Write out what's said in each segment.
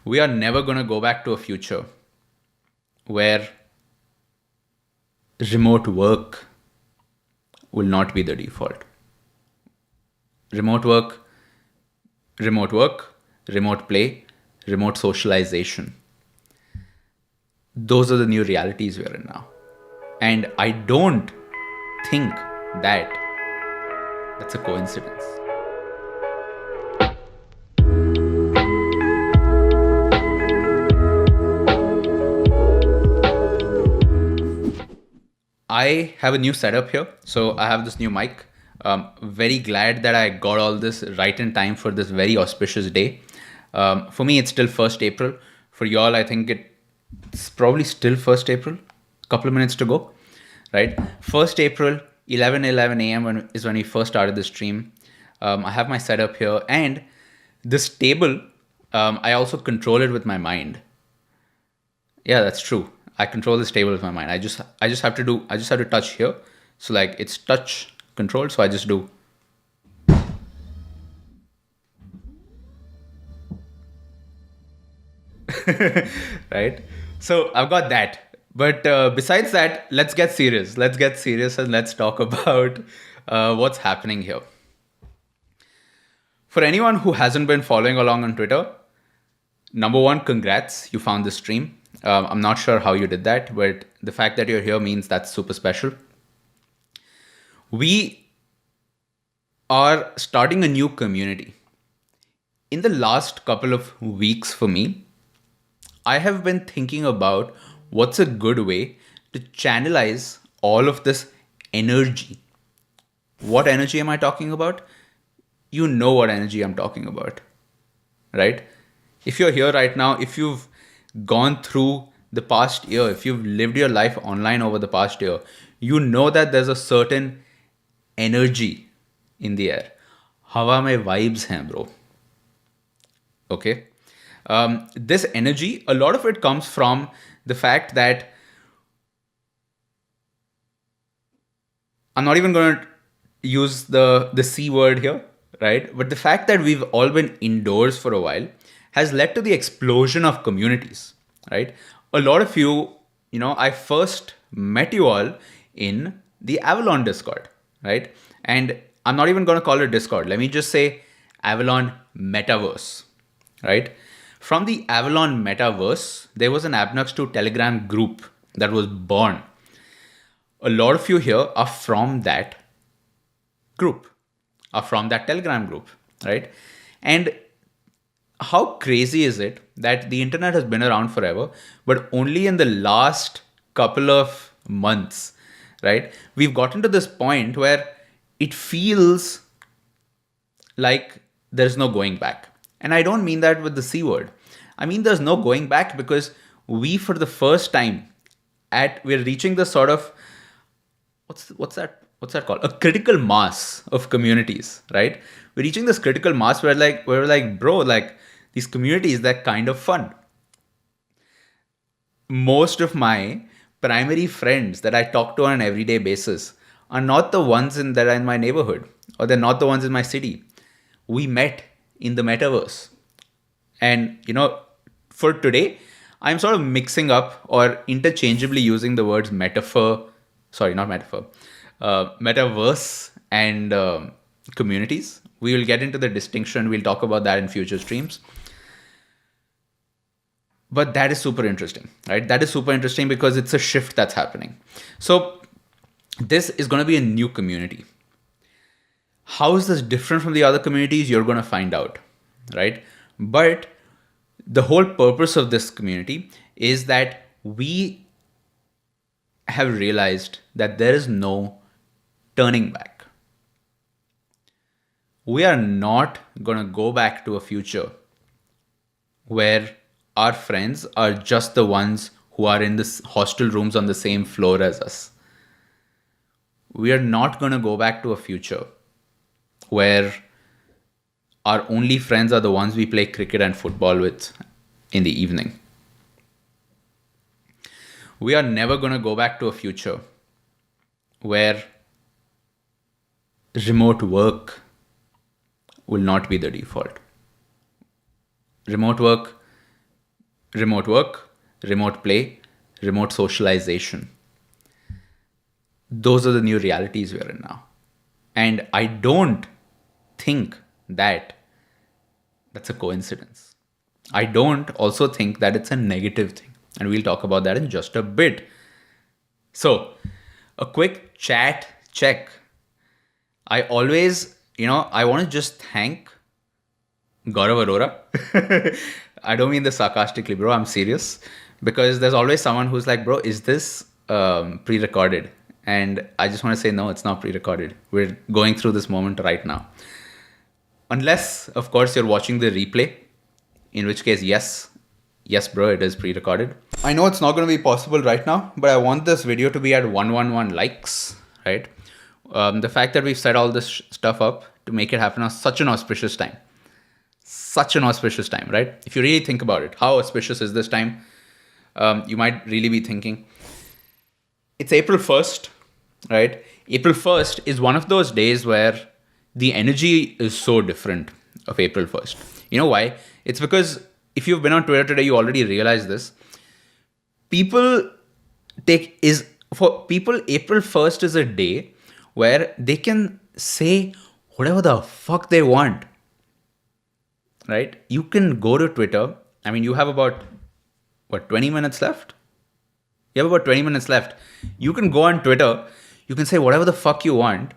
We are never going to go back to a future where remote work will not be the default. Remote work, remote work, remote play, remote socialization. Those are the new realities we're in now. And I don't think that that's a coincidence. I have a new setup here. So I have this new mic. Very glad that I got all this right in time for this very auspicious day. For me, it's still 1st April. For y'all, I think it's probably still 1st April. Couple of minutes to go, right? 1st April, 11:11 a.m. is when we first started the stream. I have my setup here, and this table, I also control it with my mind. Yeah, that's true. I control this table with my mind. I just have to touch here. So like it's touch controlled. So I just do. Right? So I've got that. But besides that, let's get serious. Let's get serious and let's talk about what's happening here. For anyone who hasn't been following along on Twitter, number one, congrats. You found the stream. I'm not sure how you did that, but the fact that you're here means that's super special. We are starting a new community. In the last couple of weeks for me, I have been thinking about what's a good way to channelize all of this energy. What energy am I talking about? You know what energy I'm talking about, right? If you're here right now, if you've gone through the past year, if you've lived your life online over the past year, you know that there's a certain energy in the air. Hawa mein vibes hain, bro. Okay. This energy, a lot of it comes from the fact that I'm not even going to use the C word here, right? But the fact that we've all been indoors for a while has led to the explosion of communities, right? A lot of you, I first met you all in the Avalon Discord, right? And I'm not even going to call it Discord. Let me just say Avalon Metaverse, right? From the Avalon Metaverse, there was an Abnux2 Telegram group that was born. A lot of you here are from that group, are from that Telegram group, right? And how crazy is it that the internet has been around forever, but only in the last couple of months, right? We've gotten to this point where it feels like there's no going back. And I don't mean that with the C word. I mean, there's no going back because we, for the first time, we're reaching the sort of, what's that called? A critical mass of communities, right? We're reaching this critical mass where we're like, bro, like these communities, they're kind of fun. Most of my primary friends that I talk to on an everyday basis are not the ones that are in my neighborhood, or they're not the ones in my city. We met in the metaverse. And, for today, I'm sort of mixing up or interchangeably using the words metaverse and communities. We will get into the distinction. We'll talk about that in future streams. But that is super interesting, right? That is super interesting because it's a shift that's happening. So this is going to be a new community. How is this different from the other communities? You're going to find out, right? But the whole purpose of this community is that we have realized that there is no turning back. We are not going to go back to a future where our friends are just the ones who are in the hostel rooms on the same floor as us. We are not going to go back to a future where our only friends are the ones we play cricket and football with in the evening. We are never going to go back to a future where remote work will not be the default. Remote work, remote work, remote play, remote socialization. Those are the new realities we're in now. And I don't think that that's a coincidence. I don't also think that it's a negative thing. And we'll talk about that in just a bit. So, a quick chat check. I always, I want to just thank Gaurav Arora. I don't mean this sarcastically, bro. I'm serious. Because there's always someone who's like, bro, is this pre recorded? And I just want to say, no, it's not pre recorded. We're going through this moment right now. Unless, of course, you're watching the replay, in which case, yes, bro, it is pre recorded. I know it's not going to be possible right now, but I want this video to be at 111 likes, right? The fact that we've set all this stuff up to make it happen on such an auspicious time. Such an auspicious time, right? If you really think about it, how auspicious is this time? You might really be thinking, it's April 1st, right? April 1st is one of those days where the energy is so different of April 1st. You know why? It's because if you've been on Twitter today, you already realized this. April 1st is a day where they can say whatever the fuck they want, right? You can go to Twitter. I mean, you have about, 20 minutes left? You have about 20 minutes left. You can go on Twitter. You can say whatever the fuck you want.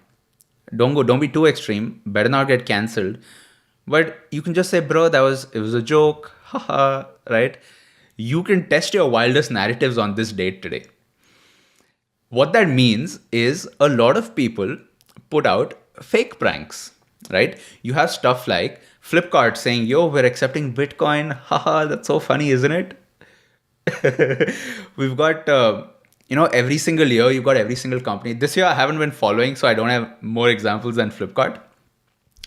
Don't be too extreme. Better not get cancelled. But you can just say, bro, it was a joke. Haha, right? You can test your wildest narratives on this date today. What that means is a lot of people put out fake pranks, right? You have stuff like Flipkart saying, yo, we're accepting Bitcoin. Haha, that's so funny, isn't it? We've got, every single year, you've got every single company. This year, I haven't been following, so I don't have more examples than Flipkart.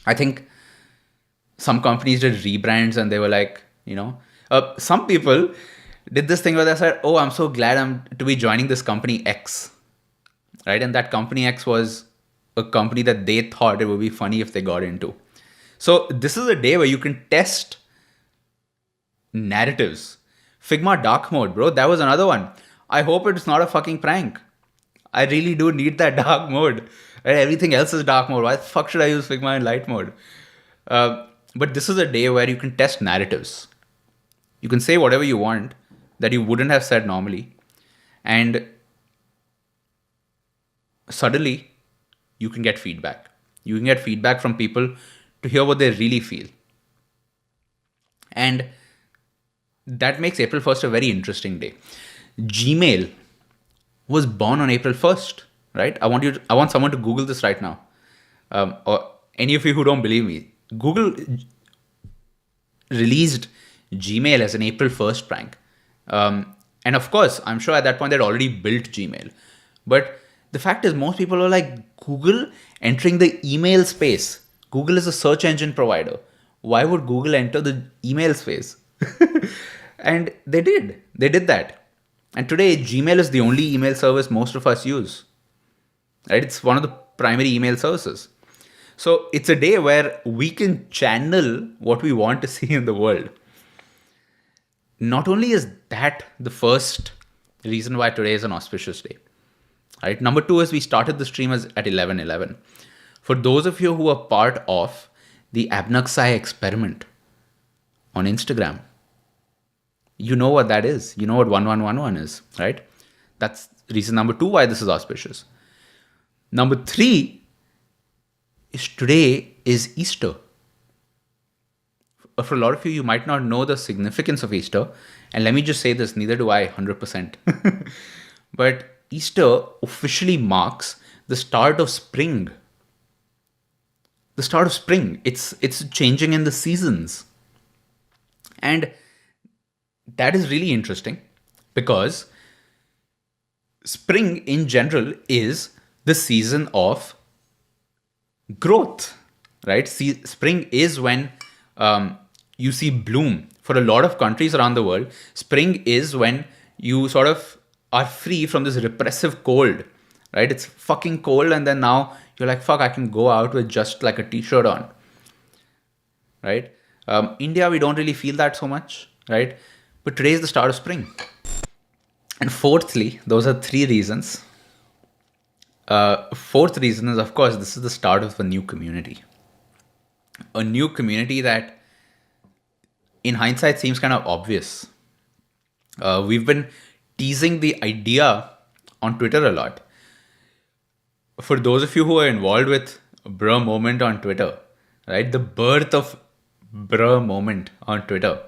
I think some companies did rebrands and they were like, some people did this thing where they said, oh, I'm so glad I'm to be joining this company X, right? And that company X was a company that they thought it would be funny if they got into. So this is a day where you can test narratives. Figma dark mode, bro. That was another one. I hope it's not a fucking prank. I really do need that dark mode. Right? Everything else is dark mode. Why the fuck should I use Figma in light mode? But this is a day where you can test narratives. You can say whatever you want that you wouldn't have said normally. And suddenly, you can get feedback. You can get feedback from people to hear what they really feel. And that makes April 1st a very interesting day. Gmail was born on April 1st, right? I want someone to Google this right now. Or any of you who don't believe me, Google released Gmail as an April 1st prank. And of course, I'm sure at that point they'd already built Gmail. But the fact is, most people are like, Google entering the email space. Google is a search engine provider. Why would Google enter the email space? And they did. They did that. And today, Gmail is the only email service most of us use. Right? It's one of the primary email services. So it's a day where we can channel what we want to see in the world. Not only is that the first reason why today is an auspicious day. Right? Number two is we started the stream at 11:11. For those of you who are part of the Abnaksai experiment on Instagram, you know what that is. You know what 1111 is, right? That's reason number two why this is auspicious. Number three is today is Easter. For a lot of you, you might not know the significance of Easter. And let me just say this, neither do I 100%. But Easter officially marks the start of spring. The start of spring. It's changing in the seasons. And that is really interesting because spring in general is the season of growth, right? Spring is when you see bloom. For a lot of countries around the world, spring is when you sort of are free from this repressive cold, right? It's fucking cold and then now you're like, fuck, I can go out with just like a t-shirt on, right? India, we don't really feel that so much, right? But today is the start of spring. And fourthly, those are three reasons. Fourth reason is, of course, this is the start of a new community. A new community that, in hindsight, seems kind of obvious. We've been teasing the idea on Twitter a lot. For those of you who are involved with Bruh Moment on Twitter, right? The birth of Bruh Moment on Twitter.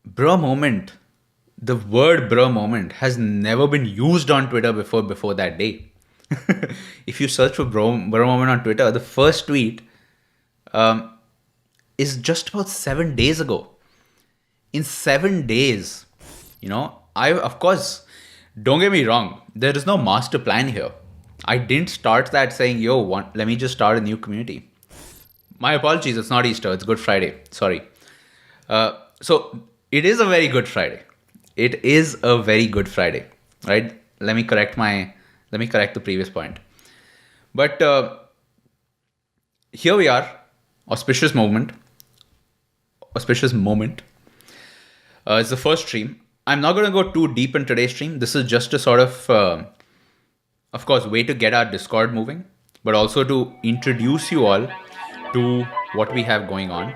Bruh Moment, the word Bruh Moment has never been used on Twitter before that day. If you search for Bruh Moment on Twitter, the first tweet is just about 7 days ago. In 7 days, of course, don't get me wrong, there is no master plan here. I didn't start that saying, let me just start a new community. My apologies, it's not Easter, it's Good Friday. Sorry. So it is a very good Friday. It is a very good Friday, right? Let me correct the previous point. But here we are, auspicious moment. It's the first stream. I'm not going to go too deep in today's stream. This is just a sort of course, way to get our Discord moving, but also to introduce you all to what we have going on.